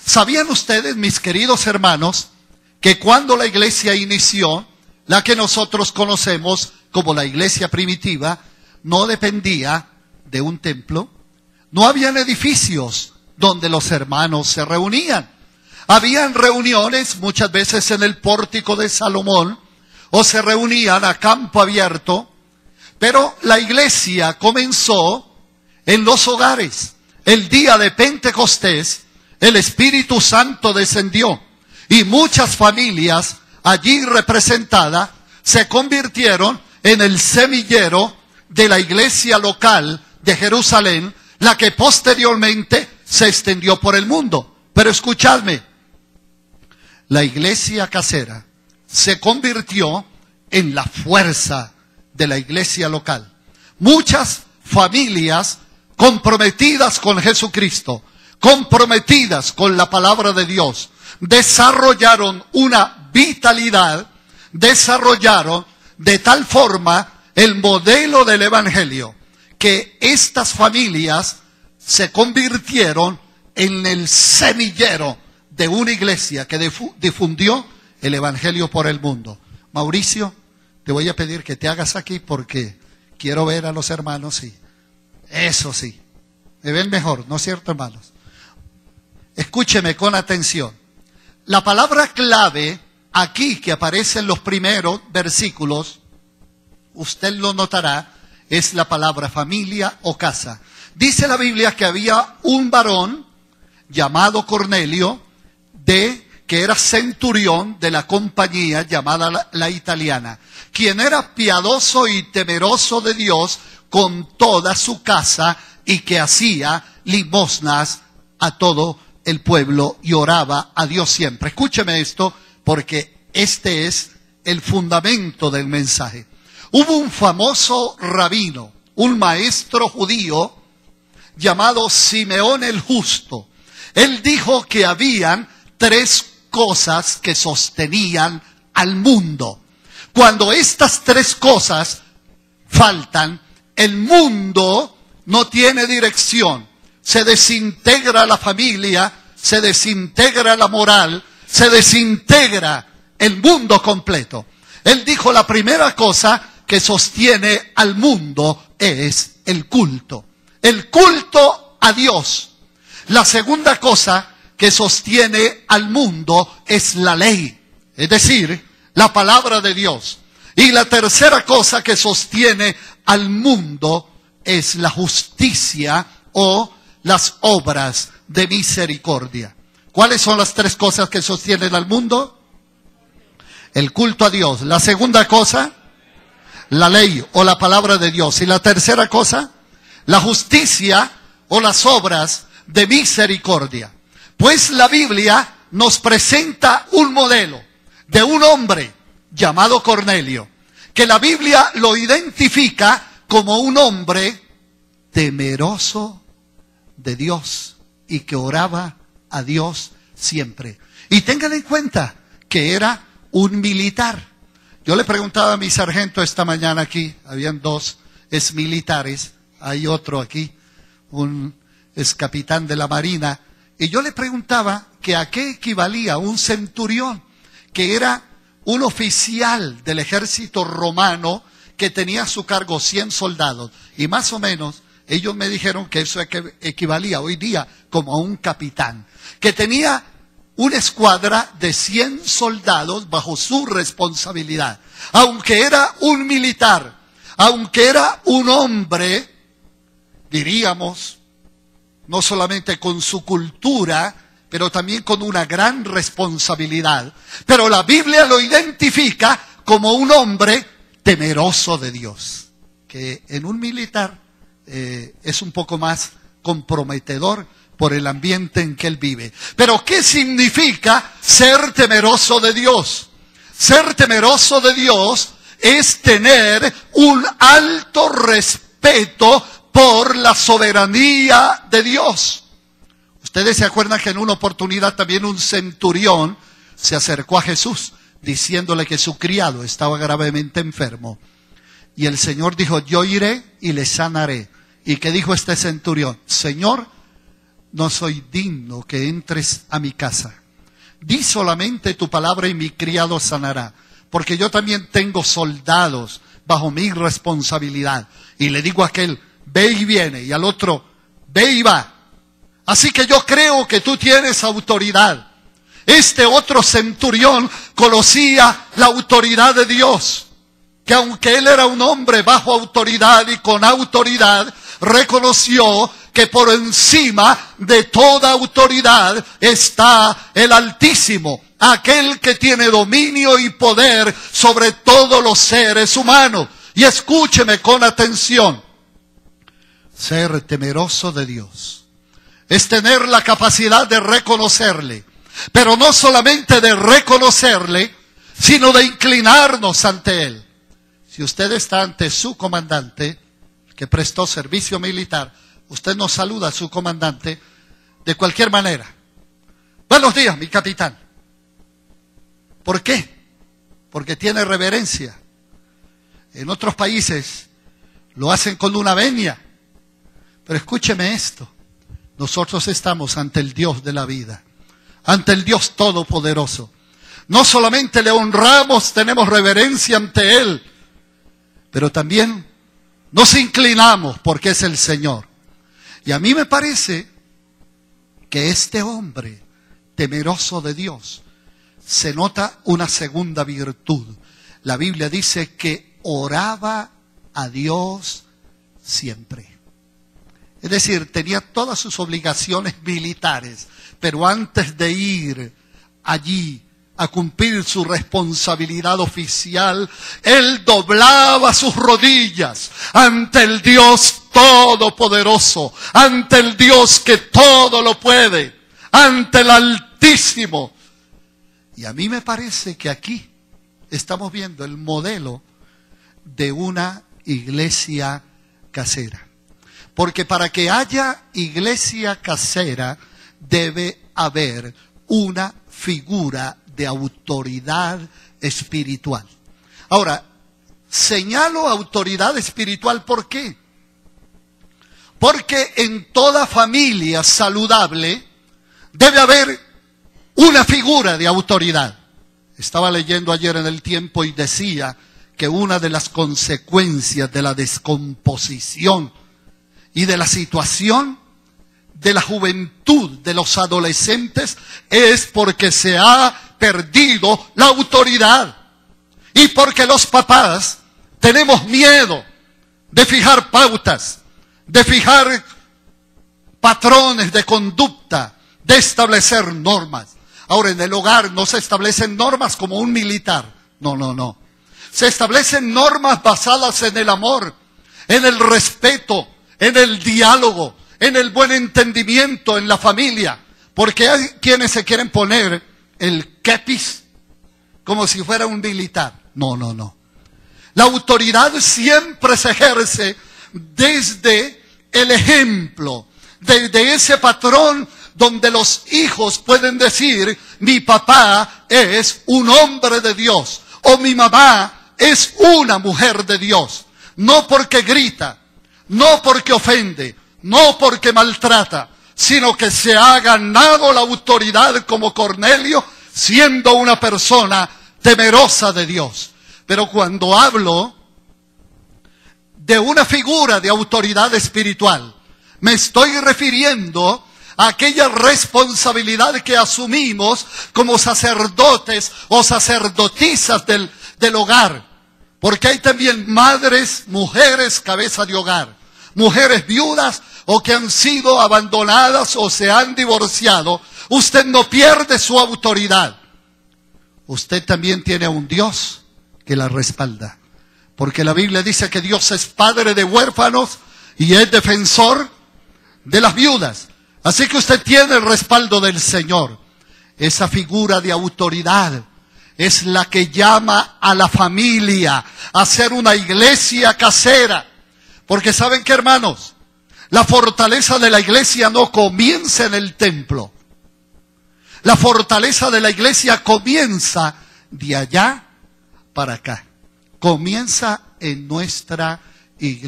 ¿Sabían ustedes, mis queridos hermanos, que cuando la iglesia inició, la que nosotros conocemos como la iglesia primitiva, no dependía de un templo? No habían edificios donde los hermanos se reunían. Habían reuniones muchas veces en el pórtico de Salomón, o se reunían a campo abierto, pero la iglesia comenzó en los hogares. El día de Pentecostés, el Espíritu Santo descendió y muchas familias allí representadas se convirtieron en el semillero de la iglesia local de Jerusalén, la que posteriormente se extendió por el mundo. Pero escuchadme, la iglesia casera se convirtió en la fuerza de la iglesia local. Muchas familias comprometidas con Jesucristo, comprometidas con la palabra de Dios, desarrollaron una vitalidad, desarrollaron de tal forma el modelo del evangelio, que estas familias se convirtieron en el semillero de una iglesia que difundió el evangelio por el mundo. Mauricio, te voy a pedir que te hagas aquí porque quiero ver a los hermanos y eso sí, me ven mejor, ¿no es cierto, hermanos? Escúcheme con atención. La palabra clave aquí que aparece en los primeros versículos, usted lo notará, es la palabra familia o casa. Dice la Biblia que había un varón llamado Cornelio, que era centurión de la compañía llamada la italiana, quien era piadoso y temeroso de Dios con toda su casa y que hacía limosnas a todo el pueblo y oraba a Dios siempre. Escúcheme esto porque este es el fundamento del mensaje. Hubo un famoso rabino, un maestro judío llamado Simeón el Justo. Él dijo que habían 3 cosas que sostenían al mundo. Cuando estas 3 cosas faltan, el mundo no tiene dirección. Se desintegra la familia, se desintegra la moral, se desintegra el mundo completo. Él dijo la primera cosa que sostiene al mundo es el culto a Dios. La segunda cosa que sostiene al mundo es la ley, es decir, la palabra de Dios. Y la tercera cosa que sostiene al mundo es la justicia o las obras de misericordia. ¿Cuáles son las 3 cosas que sostienen al mundo? El culto a Dios. La segunda cosa, la ley o la palabra de Dios. Y la tercera cosa, la justicia o las obras de misericordia. Pues la Biblia nos presenta un modelo de un hombre llamado Cornelio, que la Biblia lo identifica como un hombre temeroso de Dios y que oraba a Dios siempre. Y tengan en cuenta que era un militar. Yo le preguntaba a mi sargento esta mañana aquí, habían 2 exmilitares, hay otro aquí, un excapitán de la Marina, y yo le preguntaba que a qué equivalía un centurión, que era un oficial del ejército romano que tenía a su cargo 100 soldados, y más o menos ellos me dijeron que eso equivalía hoy día como a un capitán, que tenía una escuadra de 100 soldados bajo su responsabilidad. Aunque era un militar, aunque era un hombre, diríamos, no solamente con su cultura, pero también con una gran responsabilidad. Pero la Biblia lo identifica como un hombre temeroso de Dios, que en un militar es un poco más comprometedor por el ambiente en que él vive. Pero ¿qué significa ser temeroso de Dios? Ser temeroso de Dios es tener un alto respeto por la soberanía de Dios. Ustedes se acuerdan que en una oportunidad también un centurión se acercó a Jesús diciéndole que su criado estaba gravemente enfermo. Y el Señor dijo, yo iré y le sanaré. ¿Y qué dijo este centurión? Señor, no soy digno que entres a mi casa. Di solamente tu palabra y mi criado sanará, porque yo también tengo soldados bajo mi responsabilidad. Y le digo a aquel, ve y viene, y al otro, ve y va. Así que yo creo que tú tienes autoridad. Este otro centurión conocía la autoridad de Dios, que aunque él era un hombre bajo autoridad y con autoridad, reconoció que por encima de toda autoridad está el Altísimo, aquel que tiene dominio y poder sobre todos los seres humanos. Y escúcheme con atención, ser temeroso de Dios es tener la capacidad de reconocerle, pero no solamente de reconocerle, sino de inclinarnos ante Él. Si usted está ante su comandante, que prestó servicio militar, usted no saluda a su comandante de cualquier manera. Buenos días, mi capitán. ¿Por qué? Porque tiene reverencia. En otros países lo hacen con una venia. Pero escúcheme esto. Nosotros estamos ante el Dios de la vida, ante el Dios Todopoderoso. No solamente le honramos, tenemos reverencia ante Él, pero también nos inclinamos porque es el Señor. Y a mí me parece que este hombre temeroso de Dios se nota una segunda virtud. La Biblia dice que oraba a Dios siempre. Es decir, tenía todas sus obligaciones militares, pero antes de ir allí a cumplir su responsabilidad oficial, él doblaba sus rodillas ante el Dios Todopoderoso, ante el Dios que todo lo puede, ante el Altísimo. Y a mí me parece que aquí estamos viendo el modelo de una iglesia casera. Porque para que haya iglesia casera debe haber una figura de autoridad espiritual. Ahora, señalo autoridad espiritual, ¿por qué? Porque en toda familia saludable debe haber una figura de autoridad. Estaba leyendo ayer en El Tiempo y decía que una de las consecuencias de la descomposición y de la situación de la juventud, de los adolescentes, es porque se ha perdido la autoridad. Y porque los papás tenemos miedo de fijar pautas, de fijar patrones de conducta, de establecer normas. Ahora, en el hogar no se establecen normas como un militar. No. Se establecen normas basadas en el amor, en el respeto, en el diálogo, en el buen entendimiento en la familia. Porque hay quienes se quieren poner el kepis como si fuera un militar. No. La autoridad siempre se ejerce desde el ejemplo, desde ese patrón donde los hijos pueden decir, mi papá es un hombre de Dios, o mi mamá es una mujer de Dios. No porque grita, no porque ofende, no porque maltrata, sino que se ha ganado la autoridad como Cornelio, siendo una persona temerosa de Dios. Pero cuando hablo de una figura de autoridad espiritual, me estoy refiriendo a aquella responsabilidad que asumimos como sacerdotes o sacerdotisas del hogar. Porque hay también madres, mujeres, cabeza de hogar, mujeres viudas o que han sido abandonadas o se han divorciado. Usted no pierde su autoridad. Usted también tiene a un Dios que la respalda. Porque la Biblia dice que Dios es padre de huérfanos y es defensor de las viudas. Así que usted tiene el respaldo del Señor. Esa figura de autoridad es la que llama a la familia a ser una iglesia casera. Porque ¿saben qué, hermanos? La fortaleza de la iglesia no comienza en el templo. La fortaleza de la iglesia comienza de allá para acá. Comienza en nuestra iglesia.